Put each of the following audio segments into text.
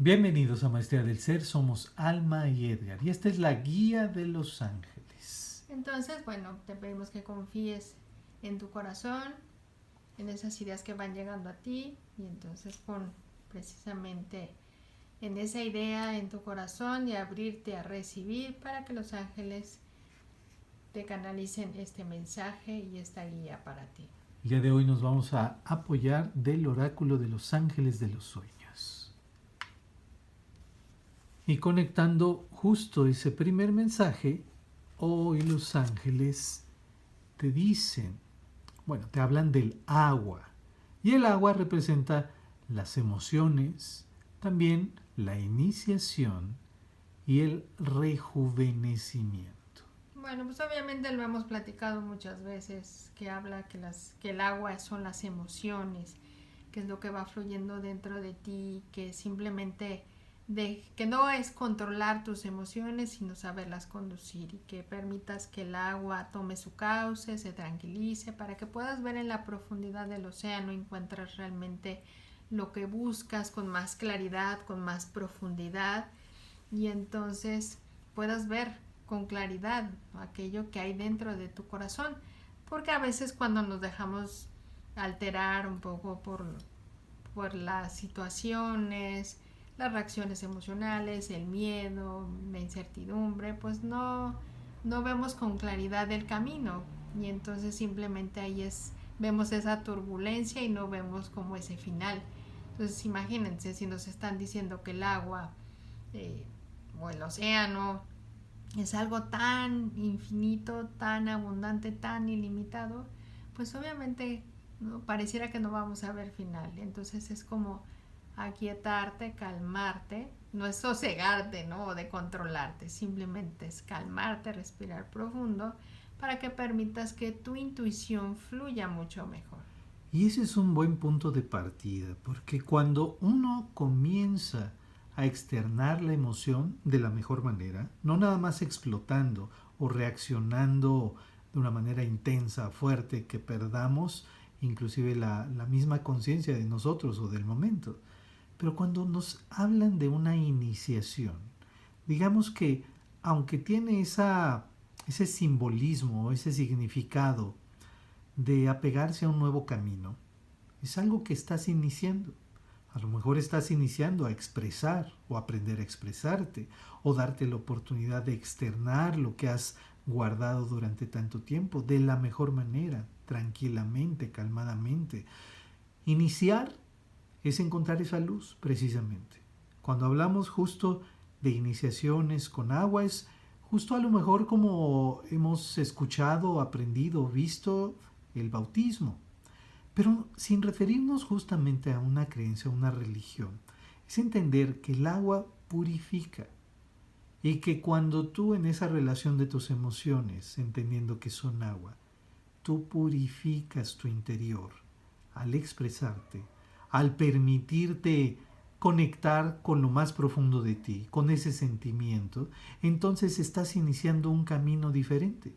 Bienvenidos a Maestría del Ser, somos Alma y Edgar y esta es la guía de los ángeles. Entonces, bueno, te pedimos que confíes en tu corazón, en esas ideas que van llegando a ti y entonces pon precisamente en esa idea en tu corazón y abrirte a recibir para que los ángeles te canalicen este mensaje y esta guía para ti. El día de hoy nos vamos a apoyar del oráculo de los ángeles de los sueños. Y conectando justo ese primer mensaje, hoy los ángeles te dicen, te hablan del agua. Y el agua representa las emociones, también la iniciación y el rejuvenecimiento. Bueno, pues obviamente lo hemos platicado muchas veces, que habla que el agua son las emociones, que es lo que va fluyendo dentro de ti, que simplemente que no es controlar tus emociones, sino saberlas conducir y que permitas que el agua tome su cauce, se tranquilice, para que puedas ver en la profundidad del océano, encuentras realmente lo que buscas con más claridad, con más profundidad y entonces puedas ver con claridad aquello que hay dentro de tu corazón, porque a veces cuando nos dejamos alterar un poco por las situaciones, las reacciones emocionales, el miedo, la incertidumbre, pues no vemos con claridad el camino y entonces simplemente vemos esa turbulencia y no vemos como ese final. Entonces imagínense si nos están diciendo que el agua o el océano es algo tan infinito, tan abundante, tan ilimitado, pues obviamente ¿no? Pareciera que no vamos a ver final. Entonces es como aquietarte, calmarte, no es sosegarte, ¿no? O de controlarte, simplemente es calmarte, respirar profundo para que permitas que tu intuición fluya mucho mejor. Y ese es un buen punto de partida, porque cuando uno comienza a externar la emoción de la mejor manera, no nada más explotando o reaccionando de una manera intensa, fuerte, que perdamos inclusive la misma conciencia de nosotros o del momento, pero cuando nos hablan de una iniciación, digamos que aunque tiene ese simbolismo, ese significado de apegarse a un nuevo camino, es algo que estás iniciando. A lo mejor estás iniciando a expresar o aprender a expresarte o darte la oportunidad de externar lo que has guardado durante tanto tiempo de la mejor manera, tranquilamente, calmadamente. Iniciar es encontrar esa luz, precisamente. Cuando hablamos justo de iniciaciones con agua, es justo a lo mejor como hemos escuchado, aprendido, visto el bautismo, pero sin referirnos justamente a una creencia, a una religión. Es entender que el agua purifica y que cuando tú en esa relación de tus emociones, entendiendo que son agua, tú purificas tu interior al expresarte, al permitirte conectar con lo más profundo de ti, con ese sentimiento, entonces estás iniciando un camino diferente.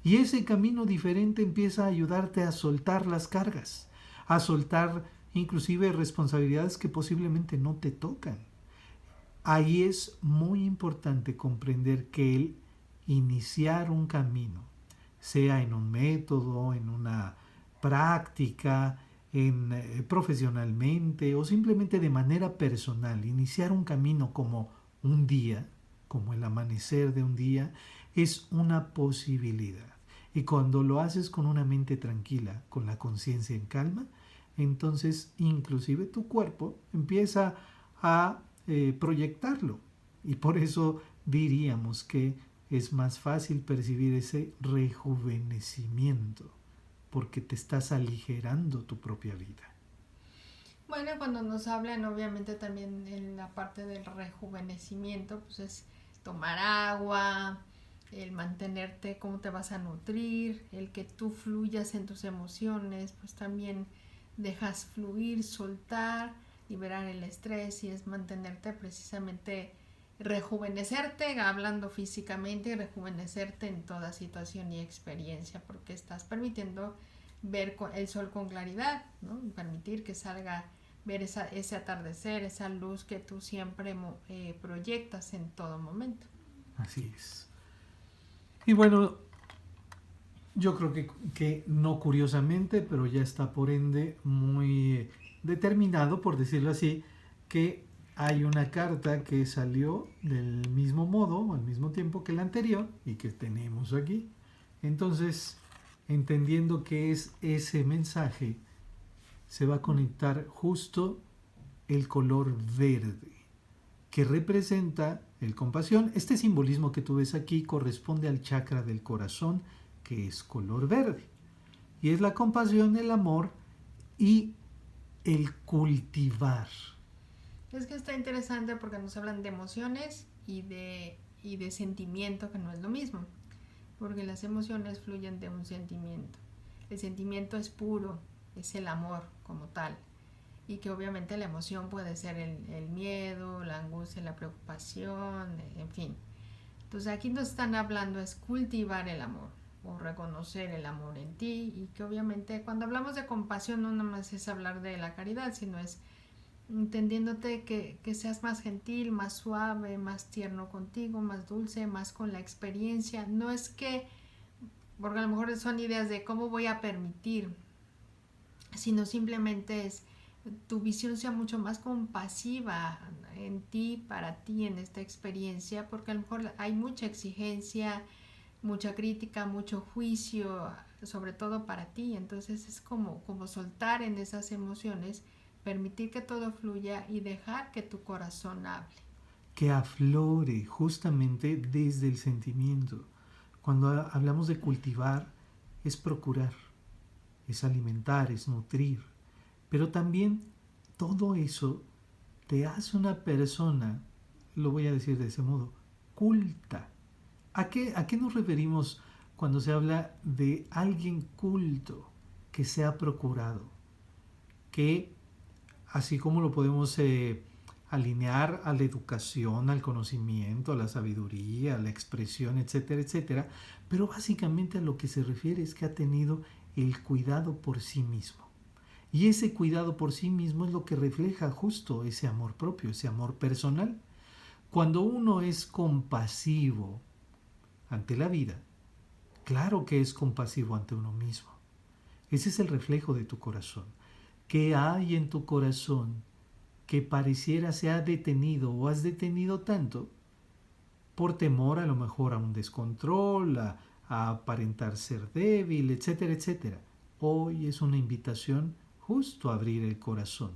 Y ese camino diferente empieza a ayudarte a soltar las cargas, a soltar inclusive responsabilidades que posiblemente no te tocan. Ahí es muy importante comprender que el iniciar un camino, sea en un método, en una práctica, profesionalmente o simplemente de manera personal, iniciar un camino como un día, como el amanecer de un día, es una posibilidad. Y cuando lo haces con una mente tranquila, con la conciencia en calma, entonces inclusive tu cuerpo empieza a proyectarlo. Y por eso diríamos que es más fácil percibir ese rejuvenecimiento, porque te estás aligerando tu propia vida. Bueno, cuando nos hablan obviamente también en la parte del rejuvenecimiento, pues es tomar agua, el mantenerte, cómo te vas a nutrir, el que tú fluyas en tus emociones, pues también dejas fluir, soltar, liberar el estrés y es mantenerte precisamente rejuvenecerte, hablando físicamente y rejuvenecerte en toda situación y experiencia, porque estás permitiendo ver el sol con claridad, ¿no? Y permitir que salga ver ese atardecer, esa luz que tú siempre proyectas en todo momento. Así es. Y bueno, yo creo que no curiosamente, pero ya está por ende muy determinado, por decirlo así, que hay una carta que salió del mismo modo, al mismo tiempo que la anterior, y que tenemos aquí. Entonces, entendiendo que es ese mensaje, se va a conectar justo el color verde, que representa el compasión. Este simbolismo que tú ves aquí corresponde al chakra del corazón, que es color verde. Y es la compasión, el amor y el cultivar. Es que está interesante porque nos hablan de emociones y de sentimiento, que no es lo mismo. Porque las emociones fluyen de un sentimiento. El sentimiento es puro, es el amor como tal. Y que obviamente la emoción puede ser el miedo, la angustia, la preocupación, en fin. Entonces aquí nos están hablando es cultivar el amor o reconocer el amor en ti, y que obviamente cuando hablamos de compasión no nada más es hablar de la caridad, sino es entendiéndote que seas más gentil, más suave, más tierno contigo, más dulce, más con la experiencia. No es que, porque a lo mejor son ideas de cómo voy a permitir, sino simplemente es tu visión sea mucho más compasiva en ti, para ti, en esta experiencia, porque a lo mejor hay mucha exigencia, mucha crítica, mucho juicio, sobre todo para ti. Entonces es como soltar en esas emociones, permitir que todo fluya y dejar que tu corazón hable. Que aflore justamente desde el sentimiento. Cuando hablamos de cultivar, es procurar, es alimentar, es nutrir. Pero también todo eso te hace una persona, lo voy a decir de ese modo, culta. ¿A qué nos referimos cuando se habla de alguien culto que se ha procurado? Que así como lo podemos alinear a la educación, al conocimiento, a la sabiduría, a la expresión, etcétera, etcétera, pero básicamente a lo que se refiere es que ha tenido el cuidado por sí mismo. Y ese cuidado por sí mismo es lo que refleja justo ese amor propio, ese amor personal. Cuando uno es compasivo ante la vida, claro que es compasivo ante uno mismo. Ese es el reflejo de tu corazón. ¿Qué hay en tu corazón que pareciera se ha detenido o has detenido tanto por temor a lo mejor a un descontrol, a aparentar ser débil, etcétera, etcétera? Hoy es una invitación justo a abrir el corazón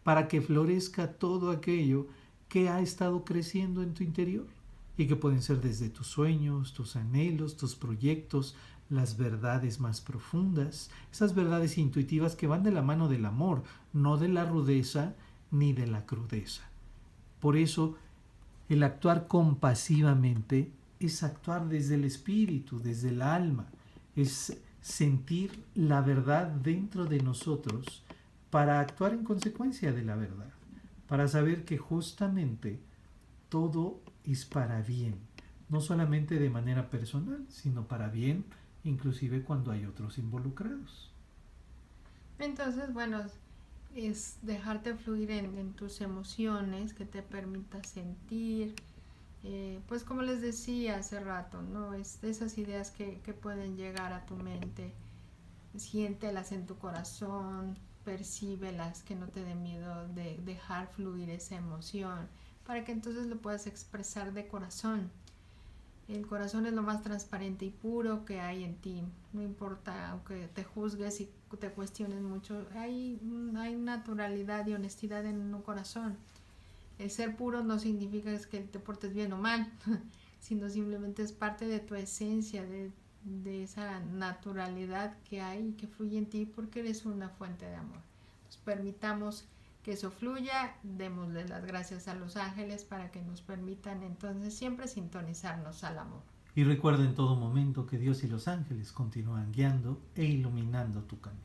para que florezca todo aquello que ha estado creciendo en tu interior y que pueden ser desde tus sueños, tus anhelos, tus proyectos, las verdades más profundas, esas verdades intuitivas que van de la mano del amor, no de la rudeza ni de la crudeza. Por eso, el actuar compasivamente es actuar desde el espíritu, desde el alma, es sentir la verdad dentro de nosotros para actuar en consecuencia de la verdad, para saber que justamente todo es para bien, no solamente de manera personal, sino para bien, inclusive cuando hay otros involucrados. Entonces, bueno, es dejarte fluir en tus emociones, que te permita sentir, pues como les decía hace rato, ¿no? Es esas ideas que pueden llegar a tu mente, siéntelas en tu corazón, percíbelas, que no te dé miedo de dejar fluir esa emoción, para que entonces lo puedas expresar de corazón. El corazón es lo más transparente y puro que hay en ti. No importa, aunque te juzgues y te cuestiones mucho, hay naturalidad y honestidad en un corazón. El ser puro no significa que te portes bien o mal, sino simplemente es parte de tu esencia, de esa naturalidad que hay y que fluye en ti, porque eres una fuente de amor. Entonces permitamos que eso fluya, démosle las gracias a los ángeles para que nos permitan entonces siempre sintonizarnos al amor. Y recuerda en todo momento que Dios y los ángeles continúan guiando e iluminando tu camino.